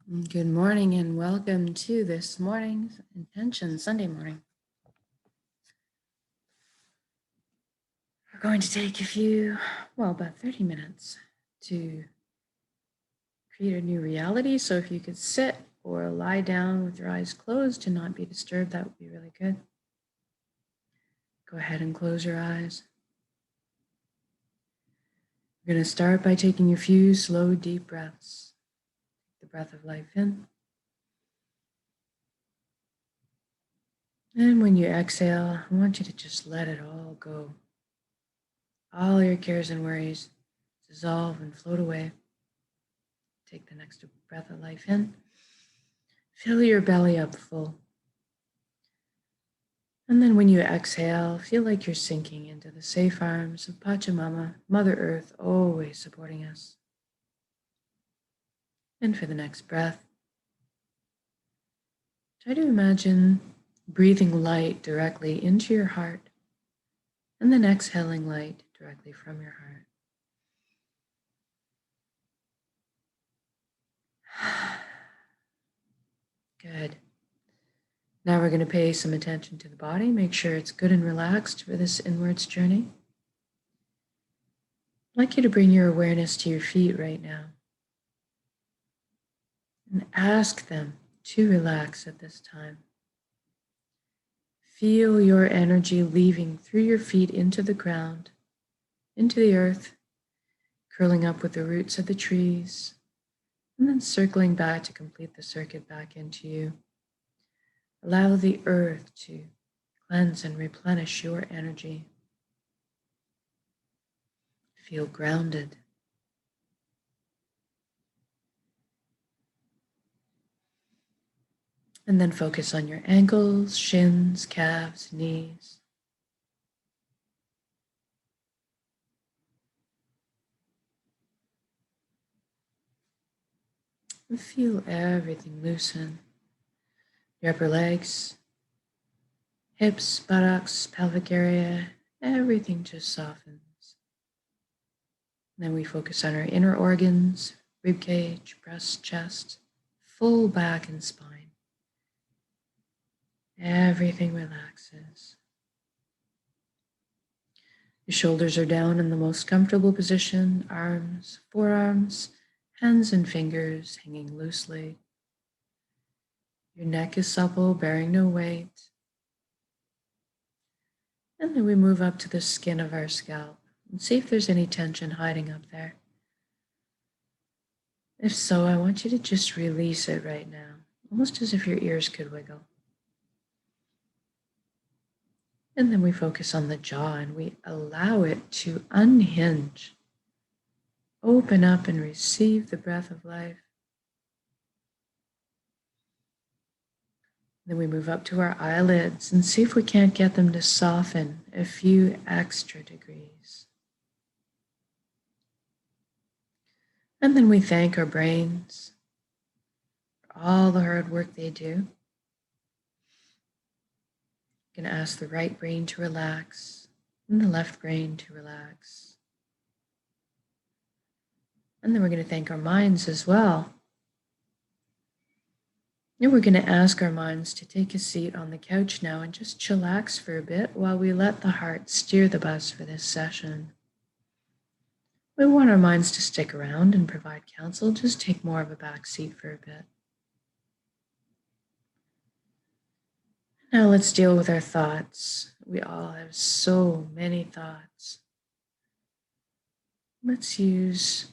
Good morning and welcome to this morning's intention Sunday morning. We're going to take about 30 minutes to create a new reality. So if you could sit or lie down with your eyes closed to not be disturbed, that would be really good. Go ahead and close your eyes. We're going to start by taking a few slow, deep breaths. Take the breath of life in. And when you exhale, I want you to just let it all go. All your cares and worries dissolve and float away. Take the next breath of life in. Fill your belly up full. And then when you exhale, feel like you're sinking into the safe arms of Pachamama, Mother Earth, always supporting us. And for the next breath, try to imagine breathing light directly into your heart and then exhaling light directly from your heart. Good. Now we're going to pay some attention to the body. Make sure it's good and relaxed for this inwards journey. I'd like you to bring your awareness to your feet right now and ask them to relax at this time. Feel your energy leaving through your feet into the ground, into the earth, curling up with the roots of the trees, and then circling back to complete the circuit back into you. Allow the earth to cleanse and replenish your energy. Feel grounded. And then focus on your ankles, shins, calves, knees. And feel everything loosen. Your upper legs, hips, buttocks, pelvic area, everything just softens. And then we focus on our inner organs, rib cage, breast, chest, full back and spine. Everything relaxes. Your shoulders are down in the most comfortable position, arms, forearms, hands and fingers hanging loosely. Your neck is supple, bearing no weight. And then we move up to the skin of our scalp and see if there's any tension hiding up there. If so, I want you to just release it right now, almost as if your ears could wiggle. And then we focus on the jaw and we allow it to unhinge. Open up and receive the breath of life. Then we move up to our eyelids and see if we can't get them to soften a few extra degrees. And then we thank our brains for all the hard work they do. We're going to ask the right brain to relax and the left brain to relax. And then we're going to thank our minds as well. And we're going to ask our minds to take a seat on the couch now and just chillax for a bit while we let the heart steer the bus for this session. We want our minds to stick around and provide counsel, just take more of a back seat for a bit. Now let's deal with our thoughts. We all have so many thoughts. Let's use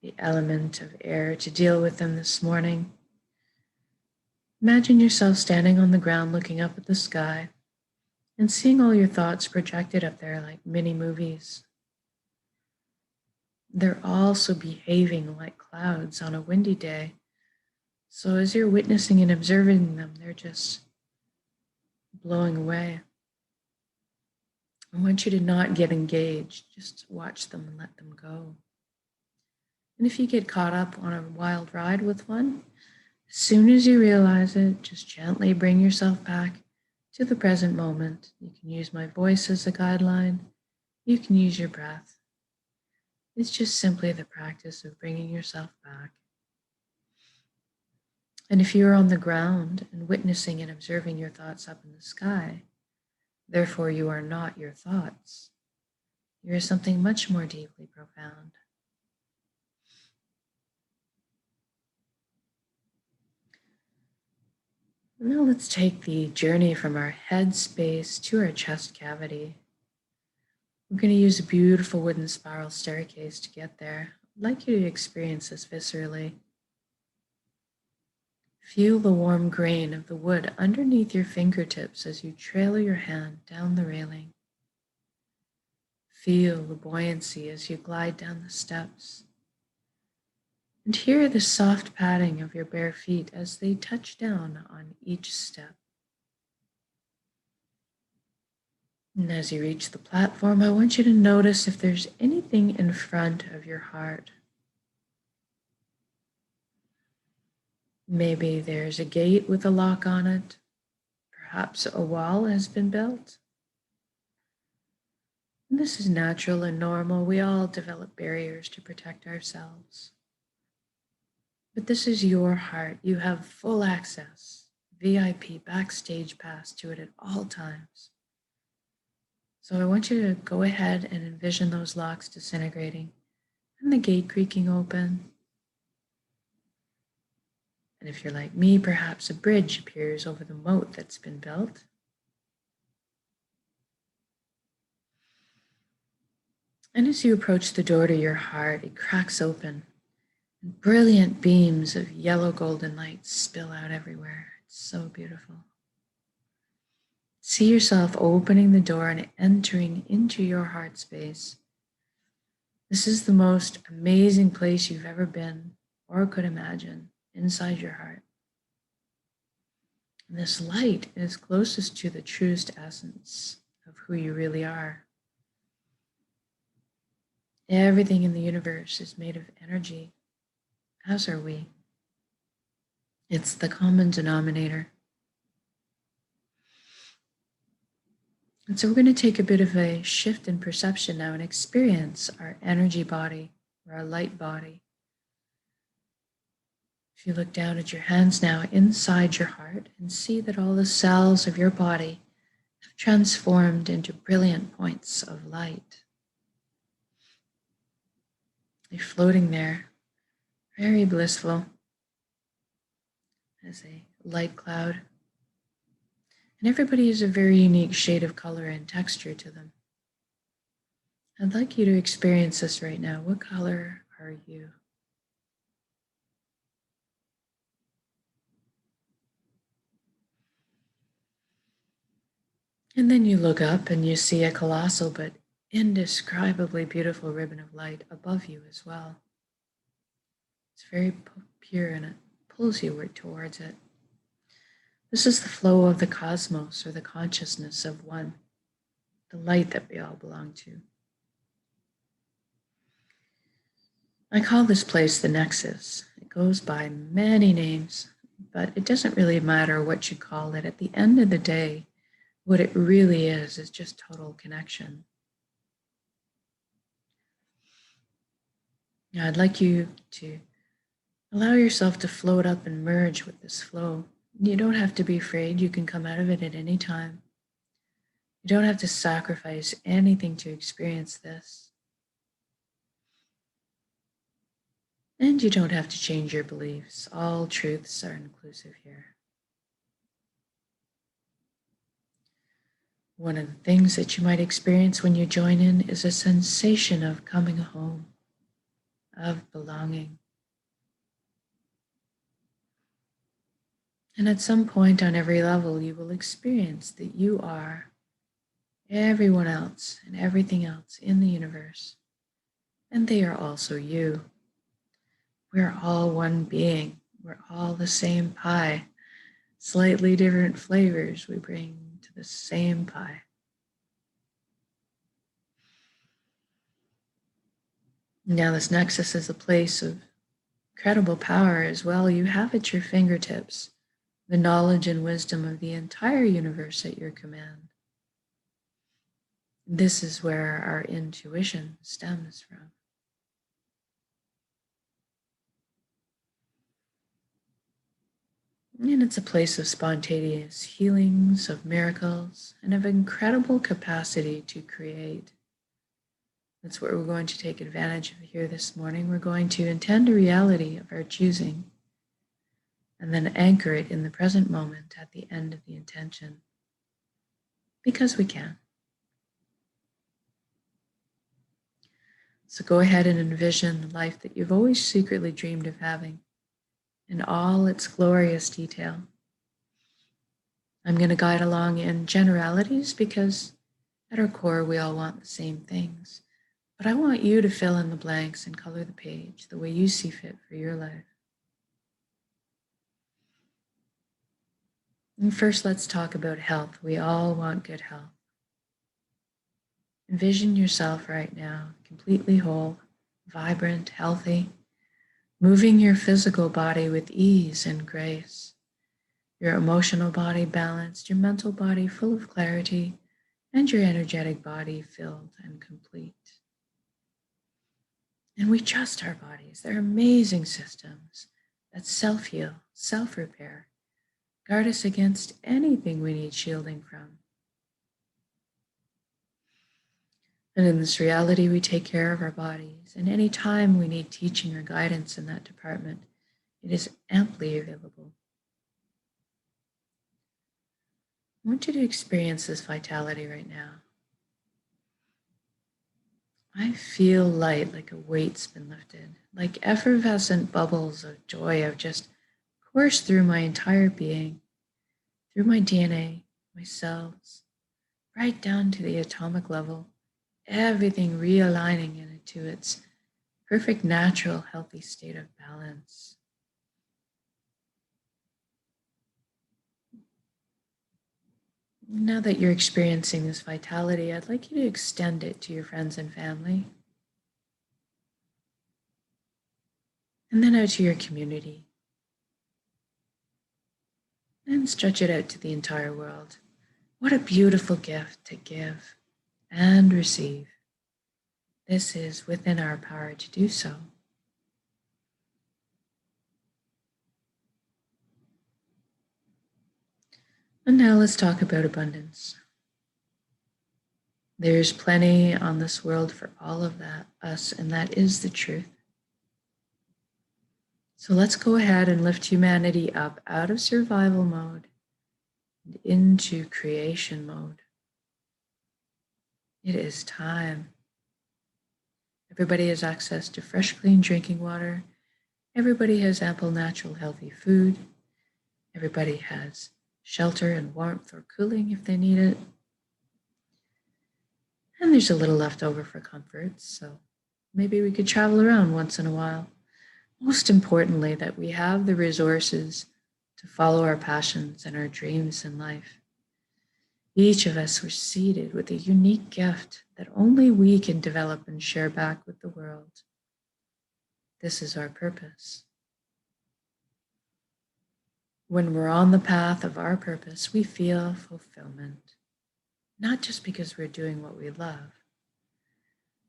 the element of air to deal with them this morning. Imagine yourself standing on the ground looking up at the sky and seeing all your thoughts projected up there like mini movies. They're also behaving like clouds on a windy day. So as you're witnessing and observing them, they're just blowing away. I want you to not get engaged, just watch them and let them go. And if you get caught up on a wild ride with one, as soon as you realize it, just gently bring yourself back to the present moment. You can use my voice as a guideline. You can use your breath. It's just simply the practice of bringing yourself back. And if you are on the ground and witnessing and observing your thoughts up in the sky, therefore you are not your thoughts. You are something much more deeply profound. Now let's take the journey from our head space to our chest cavity. We're going to use a beautiful wooden spiral staircase to get there. I'd like you to experience this viscerally. Feel the warm grain of the wood underneath your fingertips as you trail your hand down the railing. Feel the buoyancy as you glide down the steps. And hear the soft padding of your bare feet as they touch down on each step. And as you reach the platform, I want you to notice if there's anything in front of your heart. Maybe there's a gate with a lock on it. Perhaps a wall has been built. And this is natural and normal. We all develop barriers to protect ourselves. But this is your heart. You have full access, VIP backstage pass to it at all times. So I want you to go ahead and envision those locks disintegrating and the gate creaking open. And if you're like me, perhaps a bridge appears over the moat that's been built. And as you approach the door to your heart, it cracks open. And brilliant beams of yellow golden light spill out everywhere. It's so beautiful. See yourself opening the door and entering into your heart space. This is the most amazing place you've ever been or could imagine, inside your heart. And this light is closest to the truest essence of who you really are. Everything in the universe is made of energy, as are we. It's the common denominator. And so we're going to take a bit of a shift in perception now and experience our energy body, or our light body. If you look down at your hands now inside your heart and see that all the cells of your body have transformed into brilliant points of light. They're floating there, very blissful, as a light cloud. And everybody has a very unique shade of color and texture to them. I'd like you to experience this right now. What color are you? And then you look up and you see a colossal but indescribably beautiful ribbon of light above you as well. It's very pure and it pulls you towards it. This is the flow of the cosmos, or the consciousness of one, the light that we all belong to. I call this place the Nexus. It goes by many names, but it doesn't really matter what you call it. At the end of the day, what it really is just total connection. Now, I'd like you to allow yourself to float up and merge with this flow. You don't have to be afraid. You can come out of it at any time. You don't have to sacrifice anything to experience this. And you don't have to change your beliefs. All truths are inclusive here. One of the things that you might experience when you join in is a sensation of coming home, of belonging. And at some point on every level, you will experience that you are everyone else and everything else in the universe. And they are also you. We're all one being. We're all the same pie. Slightly different flavors we bring to the same pie. Now this nexus is a place of incredible power as well. You have at your fingertips the knowledge and wisdom of the entire universe at your command. This is where our intuition stems from. And it's a place of spontaneous healings, of miracles, and of incredible capacity to create. That's what we're going to take advantage of here this morning. We're going to intend a reality of our choosing and then anchor it in the present moment at the end of the intention, because we can. So go ahead and envision the life that you've always secretly dreamed of having in all its glorious detail. I'm going to guide along in generalities because at our core we all want the same things. But I want you to fill in the blanks and color the page the way you see fit for your life. And first, let's talk about health. We all want good health. Envision yourself right now, completely whole, vibrant, healthy, moving your physical body with ease and grace, your emotional body balanced, your mental body full of clarity, and your energetic body filled and complete. And we trust our bodies. They're amazing systems that self-heal, self-repair, guard us against anything we need shielding from. And in this reality, we take care of our bodies. And any time we need teaching or guidance in that department, it is amply available. I want you to experience this vitality right now. I feel light, like a weight's been lifted, like effervescent bubbles of joy have just coursed through my entire being, through my DNA, my cells, right down to the atomic level, everything realigning into its perfect, natural, healthy state of balance. Now that you're experiencing this vitality, I'd like you to extend it to your friends and family, and then out to your community, and stretch it out to the entire world. What a beautiful gift to give and receive. This is within our power to do so. And now let's talk about abundance. There's plenty on this world for all of us, and that is the truth. So let's go ahead and lift humanity up out of survival mode and into creation mode. It is time. Everybody has access to fresh, clean drinking water. Everybody has ample, natural, healthy food. Everybody has shelter and warmth or cooling if they need it. And there's a little left over for comfort, so maybe we could travel around once in a while. Most importantly, that we have the resources to follow our passions and our dreams in life. Each of us were seeded with a unique gift that only we can develop and share back with the world. This is our purpose. When we're on the path of our purpose, we feel fulfillment, not just because we're doing what we love.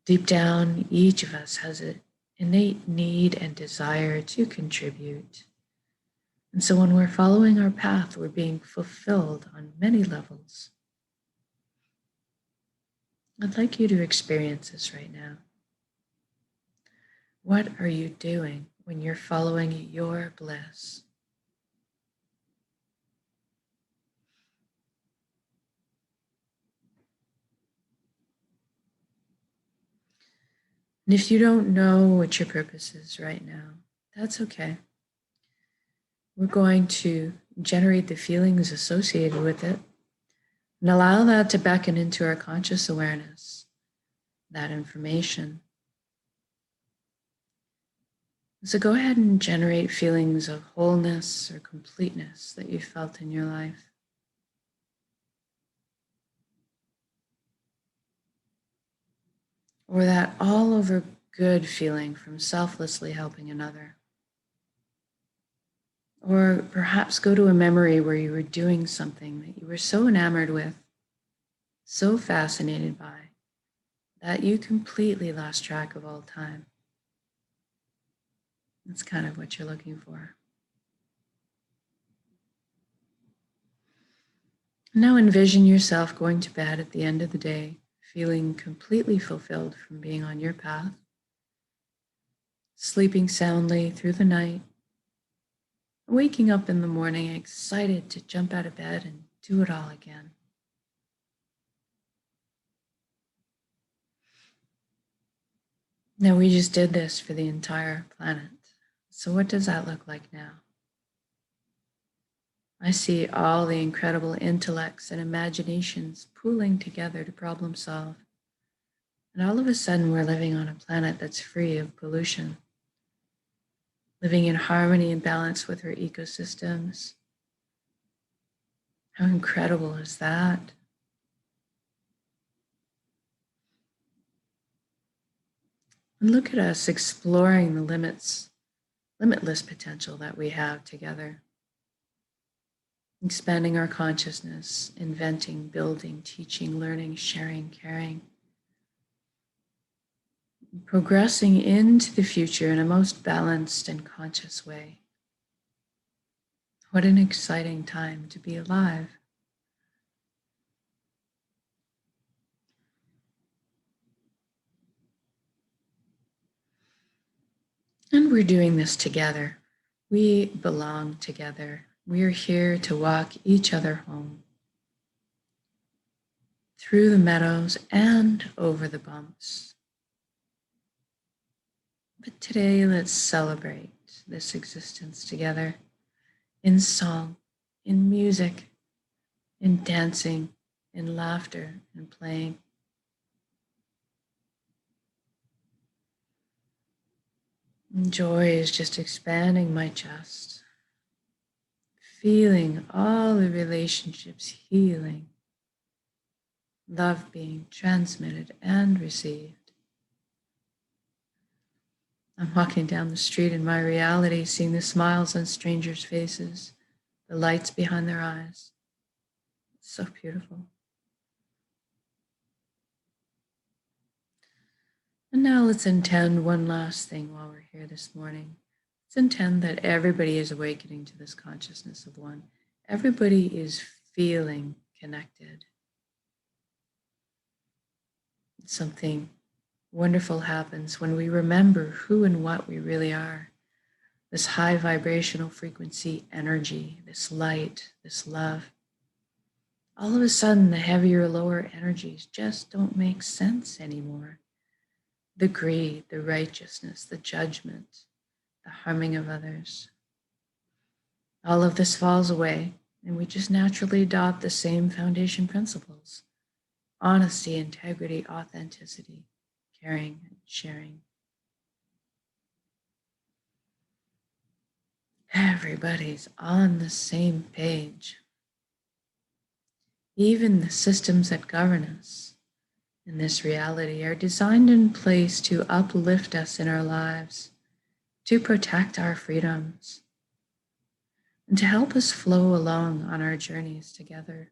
Deep down, each of us has an innate need and desire to contribute. And so when we're following our path, we're being fulfilled on many levels. I'd like you to experience this right now. What are you doing when you're following your bliss? And if you don't know what your purpose is right now, that's okay. We're going to generate the feelings associated with it and allow that to beckon into our conscious awareness, that information. So go ahead and generate feelings of wholeness or completeness that you felt in your life. Or that all over good feeling from selflessly helping another. Or perhaps go to a memory where you were doing something that you were so enamored with, so fascinated by, that you completely lost track of all time. That's kind of what you're looking for. Now envision yourself going to bed at the end of the day, feeling completely fulfilled from being on your path, sleeping soundly through the night, waking up in the morning excited to jump out of bed and do it all again. Now we just did this for the entire planet. So what does that look like now? I see all the incredible intellects and imaginations pooling together to problem solve. And all of a sudden, we're living on a planet that's free of pollution, living in harmony and balance with our ecosystems. How incredible is that? And look at us exploring the limitless potential that we have together. Expanding our consciousness, inventing, building, teaching, learning, sharing, caring. Progressing into the future in a most balanced and conscious way. What an exciting time to be alive. And we're doing this together. We belong together. We are here to walk each other home. Through the meadows and over the bumps. But today, let's celebrate this existence together in song, in music, in dancing, in laughter, and playing. And joy is just expanding my chest, feeling all the relationships healing, love being transmitted and received. I'm walking down the street in my reality, seeing the smiles on strangers' faces, the lights behind their eyes. It's so beautiful. And now let's intend one last thing while we're here this morning. Let's intend that everybody is awakening to this consciousness of one. Everybody is feeling connected. Something wonderful happens when we remember who and what we really are. This high vibrational frequency energy, this light, this love. All of a sudden, the heavier, lower energies just don't make sense anymore. The greed, the righteousness, the judgment, the harming of others. All of this falls away, and we just naturally adopt the same foundation principles: honesty, integrity, authenticity, caring, and sharing. Everybody's on the same page. Even the systems that govern us in this reality are designed in place to uplift us in our lives, to protect our freedoms, and to help us flow along on our journeys together.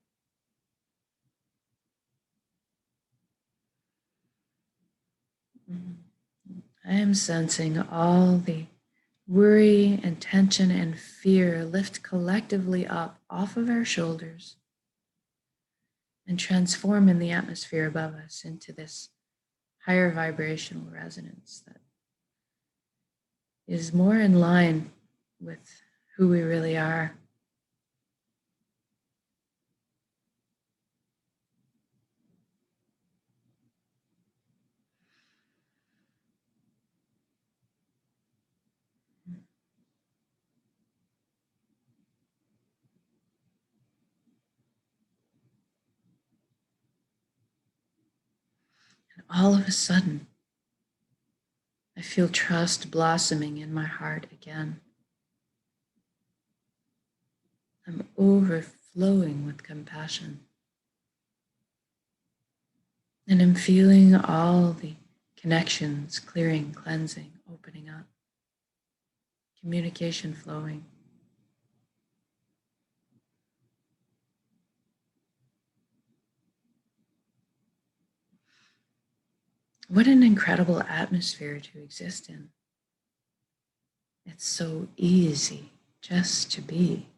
I am sensing all the worry and tension and fear lift collectively up off of our shoulders and transform in the atmosphere above us into this higher vibrational resonance that is more in line with who we really are. And all of a sudden, I feel trust blossoming in my heart again. I'm overflowing with compassion. And I'm feeling all the connections clearing, cleansing, opening up, communication flowing. What an incredible atmosphere to exist in. It's so easy just to be.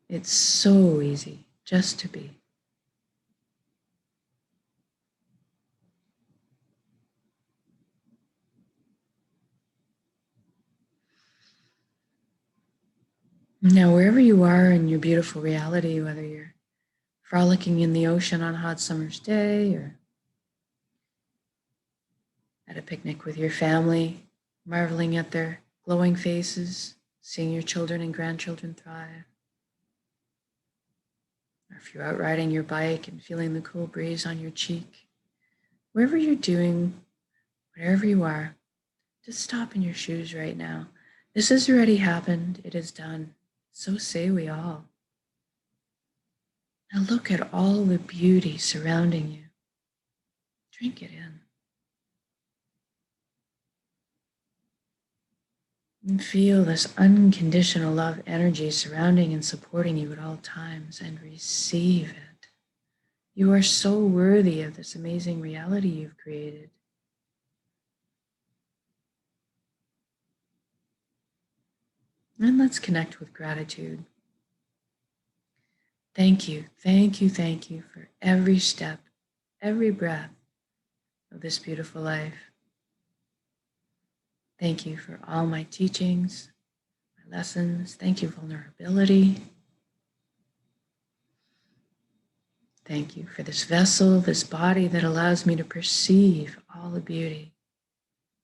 It's so easy just to be. Now, wherever you are in your beautiful reality, whether you're frolicking in the ocean on a hot summer's day or at a picnic with your family, marveling at their glowing faces, seeing your children and grandchildren thrive, or if you're out riding your bike and feeling the cool breeze on your cheek, wherever you're doing, wherever you are, just stop in your shoes right now. This has already happened. It is done. So say we all. Now look at all the beauty surrounding you. Drink it in. And feel this unconditional love energy surrounding and supporting you at all times, and receive it. You are so worthy of this amazing reality you've created. And let's connect with gratitude. Thank you, thank you, thank you for every step, every breath of this beautiful life. Thank you for all my teachings, my lessons. Thank you, vulnerability. Thank you for this vessel, this body that allows me to perceive all the beauty.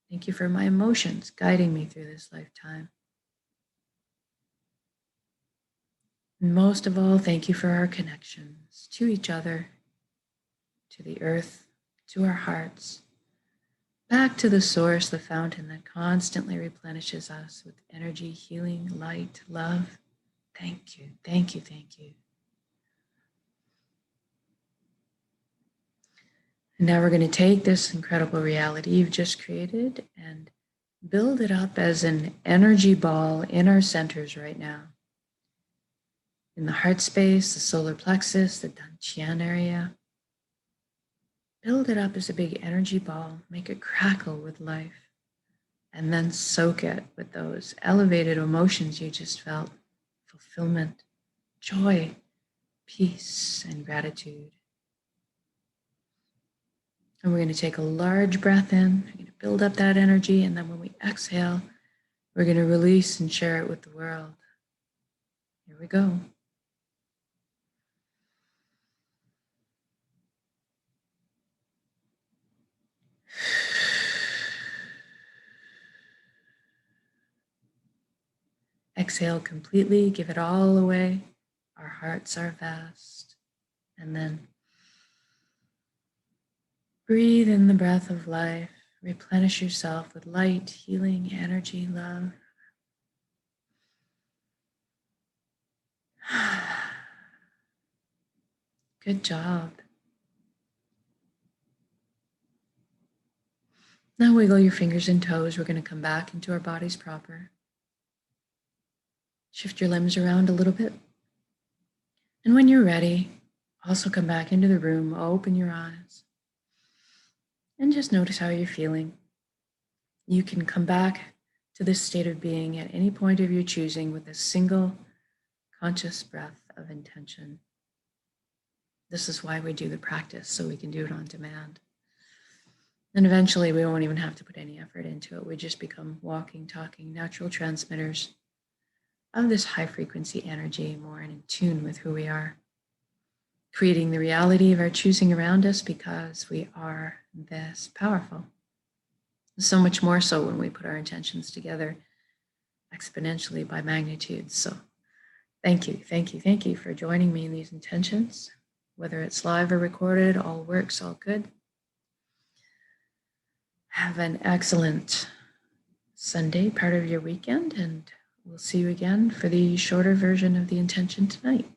Thank you for my emotions guiding me through this lifetime. And most of all, thank you for our connections to each other, to the earth, to our hearts, back to the source, the fountain that constantly replenishes us with energy, healing, light, love. Thank you, thank you, thank you. And now we're going to take this incredible reality you've just created and build it up as an energy ball in our centers right now. In the heart space, the solar plexus, the dantian area. Build it up as a big energy ball, make it crackle with life, and then soak it with those elevated emotions you just felt: fulfillment, joy, peace, and gratitude. And we're going to take a large breath in, we're going to build up that energy, and then when we exhale, we're going to release and share it with the world. Here we go. Exhale completely, give it all away. Our hearts are vast. And then breathe in the breath of life. Replenish yourself with light, healing, energy, love. Good job. Now wiggle your fingers and toes. We're going to come back into our bodies proper. Shift your limbs around a little bit. And when you're ready, also come back into the room, open your eyes, and just notice how you're feeling. You can come back to this state of being at any point of your choosing with a single conscious breath of intention. This is why we do the practice, so we can do it on demand. And eventually we won't even have to put any effort into it. We just become walking, talking, natural transmitters of this high frequency energy, more in tune with who we are, creating the reality of our choosing around us because we are this powerful. So much more so when we put our intentions together exponentially by magnitude. So thank you, thank you, thank you for joining me in these intentions. Whether it's live or recorded, all works, all good. Have an excellent Sunday, part of your weekend, and we'll see you again for the shorter version of the intention tonight.